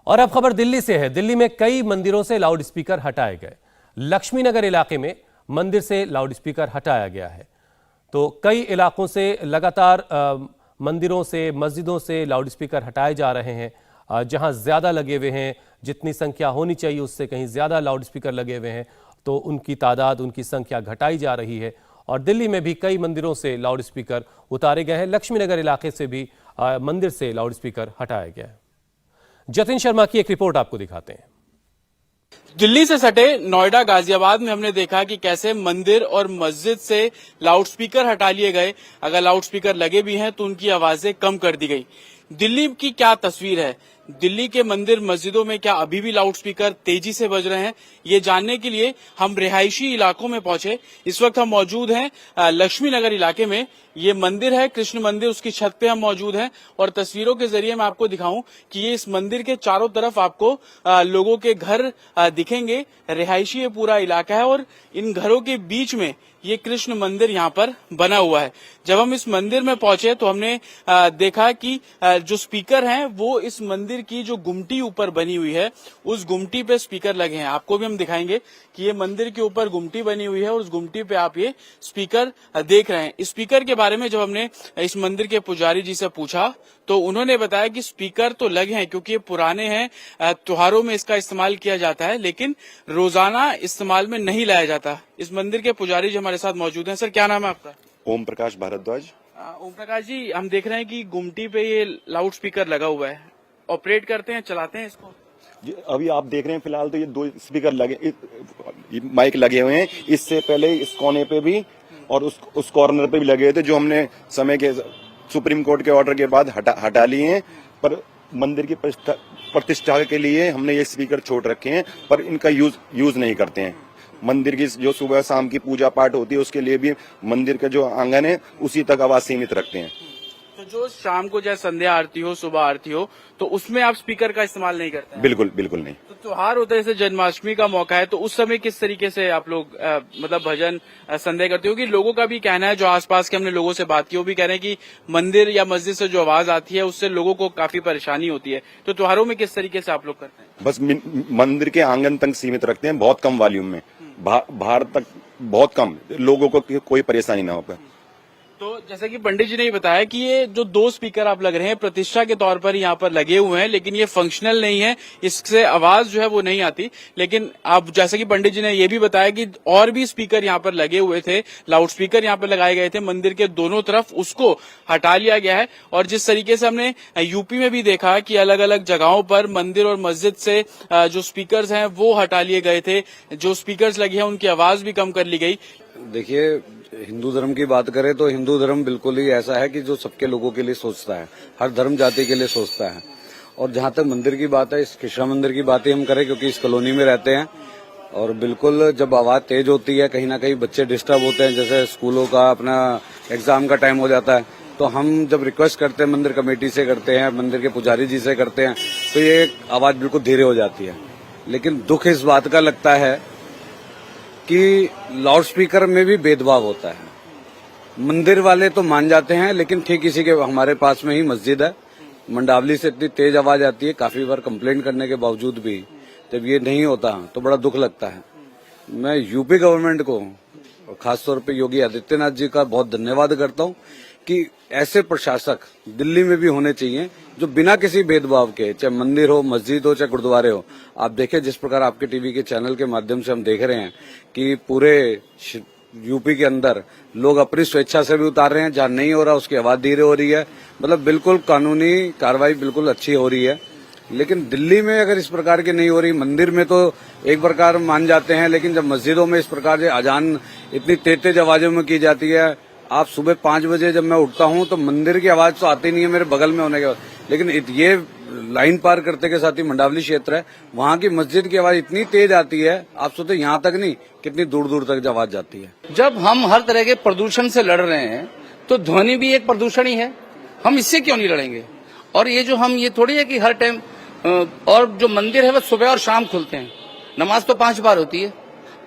और अब खबर दिल्ली से है। दिल्ली में कई मंदिरों से लाउड स्पीकर हटाए गए। लक्ष्मी नगर इलाके में मंदिर से लाउड स्पीकर हटाया गया है। तो कई इलाकों से लगातार मंदिरों से, मस्जिदों से लाउड स्पीकर हटाए जा रहे हैं। जहां ज्यादा लगे हुए हैं, जितनी संख्या होनी चाहिए उससे कहीं ज्यादा लाउड स्पीकर लगे हुए हैं, तो उनकी तादाद, उनकी संख्या घटाई जा रही है। और दिल्ली में भी कई मंदिरों से लाउड स्पीकर उतारे गए हैं। लक्ष्मी नगर इलाके से भी मंदिर से लाउड स्पीकर हटाया गया है। जतिन शर्मा की एक रिपोर्ट आपको दिखाते हैं। दिल्ली से सटे नोएडा, गाजियाबाद में हमने देखा कि कैसे मंदिर और मस्जिद से लाउडस्पीकर हटा लिए गए। अगर लाउडस्पीकर लगे भी हैं तो उनकी आवाजें कम कर दी गई। दिल्ली की क्या तस्वीर है, दिल्ली के मंदिर मस्जिदों में क्या अभी भी लाउडस्पीकर तेजी से बज रहे हैं, ये जानने के लिए हम रिहायशी इलाकों में पहुंचे। इस वक्त हम मौजूद हैं लक्ष्मी नगर इलाके में। ये मंदिर है कृष्ण मंदिर, उसकी छत पे हम मौजूद हैं और तस्वीरों के जरिए मैं आपको दिखाऊं कि ये इस मंदिर के चारों तरफ आपको लोगों के घर दिखेंगे। रिहायशी ये पूरा इलाका है और इन घरों के बीच में ये कृष्ण मंदिर यहाँ पर बना हुआ है। जब हम इस मंदिर में पहुंचे तो हमने देखा कि जो स्पीकर हैं वो इस मंदिर की जो गुमटी ऊपर बनी हुई है उस गुमटी पे स्पीकर लगे हैं। आपको भी हम दिखाएंगे कि ये मंदिर के ऊपर गुमटी बनी हुई है और उस गुमटी पे आप ये स्पीकर देख रहे हैं। इस स्पीकर के बारे में जब हमने इस मंदिर के पुजारी जी से पूछा तो उन्होंने बताया कि स्पीकर तो लगे हैं क्योंकि ये पुराने हैं, त्योहारों में इसका इस्तेमाल किया जाता है, लेकिन रोजाना इस्तेमाल में नहीं लाया जाता। इस मंदिर के पुजारी जी हमारे साथ मौजूद हैं। सर, क्या नाम है आपका? ओम प्रकाश भारद्वाज। ओम प्रकाश जी, हम देख रहे हैं कि गुमटी पे ये लाउड स्पीकर लगा हुआ है, ऑपरेट करते हैं, चलाते हैं इसको? अभी आप देख रहे हैं फिलहाल तो ये 2 स्पीकर लगे, माइक लगे हुए हैं। इससे पहले इस कोने पे भी और उस कॉर्नर पे भी लगे थे, जो हमने समय के सुप्रीम कोर्ट के ऑर्डर के बाद हटा लिए हैं। पर मंदिर की प्रतिष्ठा के लिए हमने ये स्पीकर छोड़ रखे हैं, पर इनका यूज नहीं करते हैं। मंदिर की जो सुबह शाम की पूजा पाठ होती है उसके लिए भी मंदिर का जो आंगन है उसी तक आवाज सीमित रखते हैं। तो जो शाम को चाहे संध्या आरती हो, सुबह आरती हो, तो उसमें आप स्पीकर का इस्तेमाल नहीं करते हैं? बिल्कुल बिल्कुल नहीं। तो त्योहार होता है, जैसे जन्माष्टमी का मौका है, तो उस समय किस तरीके से आप लोग मतलब भजन संध्या करते हो? कि लोगों का भी कहना है, जो आसपास के हमने लोगों से बात की वो भी कह रहे हैं कि मंदिर या मस्जिद से जो आवाज आती है उससे लोगों को काफी परेशानी होती है। तो त्योहारों में किस तरीके से आप लोग करते हैं? बस मंदिर के आंगन तक सीमित रखते हैं, बहुत कम वॉल्यूम में, बाहर तक बहुत कम, लोगों को कोई परेशानी ना हो। तो जैसे कि पंडित जी ने बताया कि ये जो 2 स्पीकर आप लग रहे हैं प्रतिष्ठा के तौर पर यहाँ पर लगे हुए हैं, लेकिन ये फंक्शनल नहीं है, इससे आवाज जो है वो नहीं आती। लेकिन आप जैसे कि पंडित जी ने ये भी बताया कि और भी स्पीकर यहाँ पर लगे हुए थे, लाउड स्पीकर यहाँ पर लगाए गए थे मंदिर के दोनों तरफ, उसको हटा लिया गया है। और जिस तरीके से हमने यूपी में भी देखा कि अलग अलग जगहों पर मंदिर और मस्जिद से जो स्पीकर हैं वो हटा लिए गए थे, जो स्पीकर लगे हैं उनकी आवाज भी कम कर ली गई। देखिए, हिंदू धर्म की बात करें तो हिंदू धर्म बिल्कुल ही ऐसा है कि जो सबके लोगों के लिए सोचता है, हर धर्म जाति के लिए सोचता है। और जहां तक मंदिर की बात है, इस कृष्ण मंदिर की बात ही हम करें क्योंकि इस कॉलोनी में रहते हैं और बिल्कुल जब आवाज तेज होती है, कहीं ना कहीं बच्चे डिस्टर्ब होते हैं, जैसे स्कूलों का अपना एग्जाम का टाइम हो जाता है, तो हम जब रिक्वेस्ट करते हैं मंदिर कमेटी से करते हैं, मंदिर के पुजारी जी से करते हैं, तो ये आवाज बिल्कुल धीरे हो जाती है। लेकिन दुख इस बात का लगता है कि लाउड स्पीकर में भी भेदभाव होता है। मंदिर वाले तो मान जाते हैं, लेकिन ठीक इसी के हमारे पास में ही मस्जिद है, मंडावली से इतनी तेज आवाज आती है, काफी बार कंप्लेंट करने के बावजूद भी जब ये नहीं होता तो बड़ा दुख लगता है। मैं यूपी गवर्नमेंट को और खासतौर पे योगी आदित्यनाथ जी का बहुत धन्यवाद करता हूं कि ऐसे प्रशासक दिल्ली में भी होने चाहिए जो बिना किसी भेदभाव के, चाहे मंदिर हो, मस्जिद हो, चाहे गुरुद्वारे हो। आप देखें जिस प्रकार आपके टीवी के चैनल के माध्यम से हम देख रहे हैं कि पूरे यूपी के अंदर लोग अपनी स्वेच्छा से भी उतार रहे हैं, जहां नहीं हो रहा उसकी आवाज धीरे हो रही है, मतलब बिल्कुल कानूनी कार्रवाई बिल्कुल अच्छी हो रही है। लेकिन दिल्ली में अगर इस प्रकार की नहीं हो रही, मंदिर में तो एक प्रकार मान जाते हैं, लेकिन जब मस्जिदों में इस प्रकार से अजान इतनी तेज आवाजों में की जाती है, आप सुबह 5 बजे जब मैं उठता हूं तो मंदिर की आवाज तो आती नहीं है मेरे बगल में होने के बाद, लेकिन ये लाइन पार करते के साथ ही मंडावली क्षेत्र है, वहां की मस्जिद की आवाज इतनी तेज आती है, आप सोचते यहाँ तक नहीं कितनी दूर दूर तक आवाज जाती है। जब हम हर तरह के प्रदूषण से लड़ रहे हैं तो ध्वनि भी एक प्रदूषण ही है, हम इससे क्यों नहीं लड़ेंगे? और ये जो हम ये थोड़ी है कि हर टाइम, और जो मंदिर है वो सुबह और शाम खुलते हैं, नमाज तो 5 बार होती है,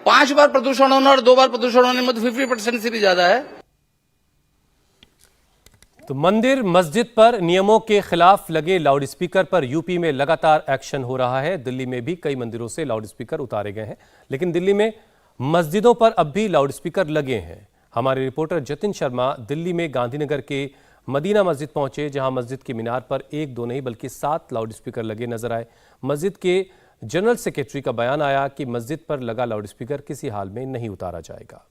5 बार प्रदूषण होना और 2 बार प्रदूषण होने में तो 50% से भी ज्यादा है। तो मंदिर मस्जिद पर नियमों के खिलाफ लगे लाउडस्पीकर पर यूपी में लगातार एक्शन हो रहा है। दिल्ली में भी कई मंदिरों से लाउडस्पीकर उतारे गए हैं, लेकिन दिल्ली में मस्जिदों पर अब भी लाउडस्पीकर लगे हैं। हमारे रिपोर्टर जतिन शर्मा दिल्ली में गांधीनगर के मदीना मस्जिद पहुंचे, जहां मस्जिद की मीनार पर एक दो नहीं बल्कि 7 लाउडस्पीकर लगे नजर आए। मस्जिद के जनरल सेक्रेटरी का बयान आया कि मस्जिद पर लगा लाउडस्पीकर किसी हाल में नहीं उतारा जाएगा।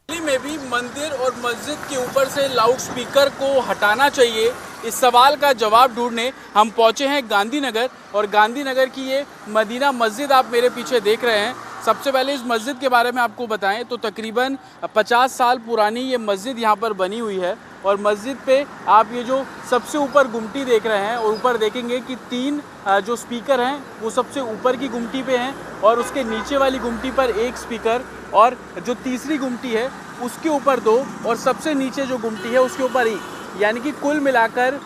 दिल्ली में भी मंदिर और मस्जिद के ऊपर से लाउडस्पीकर को हटाना चाहिए, इस सवाल का जवाब ढूंढने हम पहुंचे हैं गांधीनगर। और गांधीनगर की ये मदीना मस्जिद आप मेरे पीछे देख रहे हैं। सबसे पहले इस मस्जिद के बारे में आपको बताएं तो तकरीबन 50 साल पुरानी ये मस्जिद यहाँ पर बनी हुई है। और मस्जिद पे आप ये जो सबसे ऊपर गुमटी देख रहे हैं और ऊपर देखेंगे कि 3 जो स्पीकर हैं वो सबसे ऊपर की गुमटी पे हैं, और उसके नीचे वाली गुमटी पर 1 स्पीकर, और जो तीसरी गुमटी है उसके ऊपर 2, और सबसे नीचे जो गुमटी है उसके ऊपर 1, यानी कि कुल मिलाकर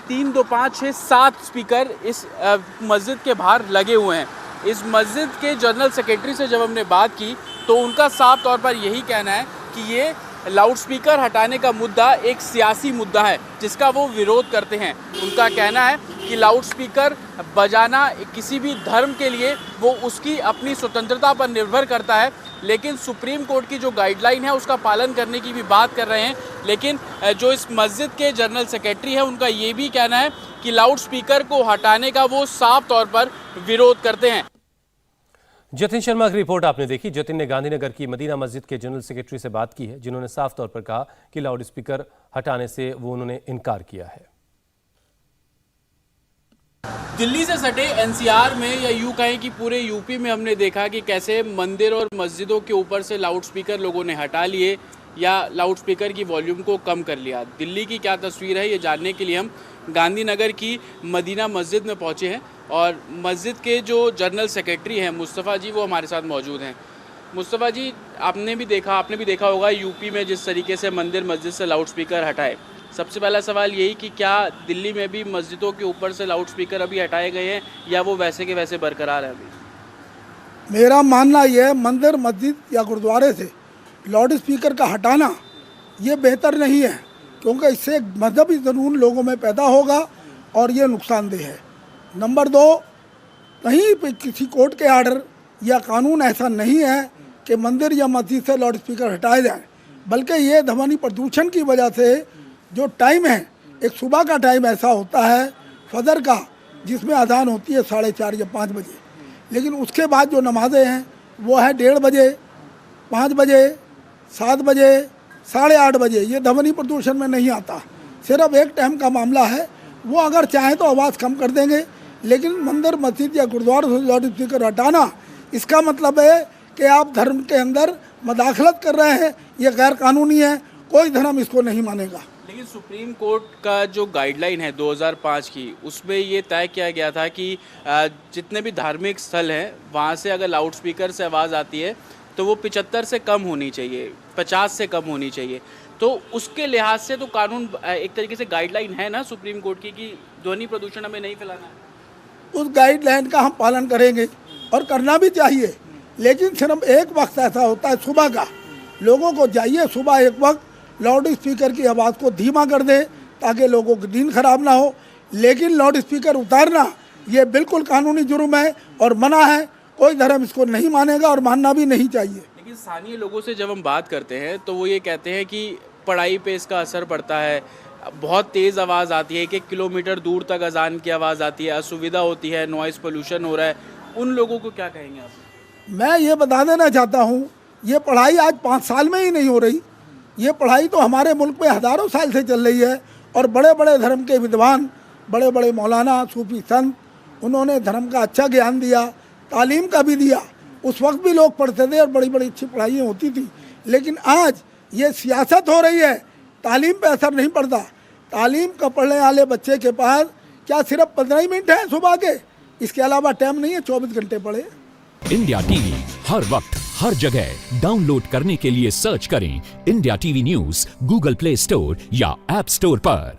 3, 2, 5, 6, 7 स्पीकर इस मस्जिद के बाहर लगे हुए हैं। इस मस्जिद के जनरल सेक्रेटरी से जब हमने बात की तो उनका साफ तौर पर यही कहना है कि ये लाउडस्पीकर हटाने का मुद्दा एक सियासी मुद्दा है जिसका वो विरोध करते हैं। उनका कहना है कि लाउडस्पीकर बजाना किसी भी धर्म के लिए वो उसकी अपनी स्वतंत्रता पर निर्भर करता है, लेकिन सुप्रीम कोर्ट की जो गाइडलाइन है उसका पालन करने की भी बात कर रहे हैं। लेकिन जो इस मस्जिद के जनरल सेक्रेटरी है उनका ये भी कहना है कि लाउडस्पीकर को हटाने का वो साफ तौर पर विरोध करते हैं। जतिन शर्मा की रिपोर्ट आपने देखी। जतिन ने गांधीनगर की मदीना मस्जिद के जनरल सेक्रेटरी से बात की है, जिन्होंने साफ तौर पर कहा कि लाउडस्पीकर हटाने से वो उन्होंने इनकार किया है। दिल्ली से सटे एनसीआर में या यूं कहें कि पूरे यूपी में हमने देखा कि कैसे मंदिर और मस्जिदों के ऊपर से लाउडस्पीकर लोगों ने हटा लिए या लाउडस्पीकर की वॉल्यूम को कम कर लिया। दिल्ली की क्या तस्वीर है ये जानने के लिए हम गांधीनगर की मदीना मस्जिद में पहुंचे हैं, और मस्जिद के जो जनरल सेक्रेटरी हैं मुस्तफ़ा जी वो हमारे साथ मौजूद हैं। मुस्तफ़ा जी, आपने भी देखा होगा यूपी में जिस तरीके से मंदिर मस्जिद से लाउडस्पीकर हटाए। सबसे पहला सवाल यही कि क्या दिल्ली में भी मस्जिदों के ऊपर से लाउडस्पीकर अभी हटाए गए हैं या वो वैसे के वैसे बरकरार है अभी? मेरा मानना यह है मंदिर मस्जिद या गुरुद्वारे से लाउडस्पीकर का हटाना ये बेहतर नहीं है, क्योंकि इससे मजहबी जुनून लोगों में पैदा होगा और ये नुकसानदेह है। नंबर 2, कहीं पे किसी कोर्ट के आर्डर या कानून ऐसा नहीं है कि मंदिर या मस्जिद से लाउडस्पीकर हटाए जाएं, बल्कि ये ध्वनि प्रदूषण की वजह से जो टाइम है, एक सुबह का टाइम ऐसा होता है फजर का जिसमें अजान होती है 4:30 या 5 बजे, लेकिन उसके बाद जो नमाजें हैं वो है 1:30 बजे, 5 बजे, 7 बजे, 8:30 बजे। ये ध्वनि प्रदूषण में नहीं आता, सिर्फ एक टाइम का मामला है। वो अगर चाहें तो आवाज़ कम कर देंगे, लेकिन मंदिर मस्जिद या गुरुद्वारा से लाउडस्पीकर हटाना इसका मतलब है कि आप धर्म के अंदर मदाखलत कर रहे हैं, ये गैर कानूनी है, कोई धर्म इसको नहीं मानेगा। लेकिन सुप्रीम कोर्ट का जो गाइडलाइन है 2005 की, उसमें ये तय किया गया था कि जितने भी धार्मिक स्थल हैं वहाँ से अगर लाउडस्पीकर से आवाज़ आती है तो वो 75 से कम होनी चाहिए, 50 से कम होनी चाहिए। तो उसके लिहाज से तो कानून एक तरीके से गाइडलाइन है ना सुप्रीम कोर्ट की कि ध्वनि प्रदूषण हमें नहीं फैलाना है। उस गाइडलाइन का हम पालन करेंगे और करना भी चाहिए, लेकिन सिर्फ एक वक्त ऐसा होता है सुबह का। लोगों को चाहिए सुबह एक वक्त लाउड स्पीकर की आवाज़ को धीमा कर दे ताकि लोगों की नींद खराब ना हो, लेकिन लाउड स्पीकर उतारना ये बिल्कुल कानूनी जुर्म है और मना है। कोई धर्म इसको नहीं मानेगा और मानना भी नहीं चाहिए। लेकिन स्थानीय लोगों से जब हम बात करते हैं तो वो ये कहते हैं कि पढ़ाई पे इसका असर पड़ता है, बहुत तेज़ आवाज़ आती है, 1 किलोमीटर दूर तक अजान की आवाज़ आती है, असुविधा होती है, नॉइज़ पोल्यूशन हो रहा है। उन लोगों को क्या कहेंगे आप? मैं ये बता देना चाहता हूँ, ये पढ़ाई आज 5 साल में ही नहीं हो रही, ये पढ़ाई तो हमारे मुल्क में हज़ारों साल से चल रही है। और बड़े बड़े धर्म के विद्वान, बड़े बड़े मौलाना, सूफी संत, उन्होंने धर्म का अच्छा ज्ञान दिया, तालीम का भी दिया। उस वक्त भी लोग पढ़ते थे और बड़ी बड़ी अच्छी पढ़ाइयाँ होती थी। लेकिन आज ये सियासत हो रही है, तालीम पे असर नहीं पड़ता। तालीम का पढ़ने वाले बच्चे के पास क्या सिर्फ 15 ही मिनट है सुबह के, इसके अलावा टाइम नहीं है 24 घंटे पढ़े। इंडिया टीवी हर वक्त हर जगह डाउनलोड करने के लिए सर्च करें India TV news Google play store या ऐप स्टोर पर।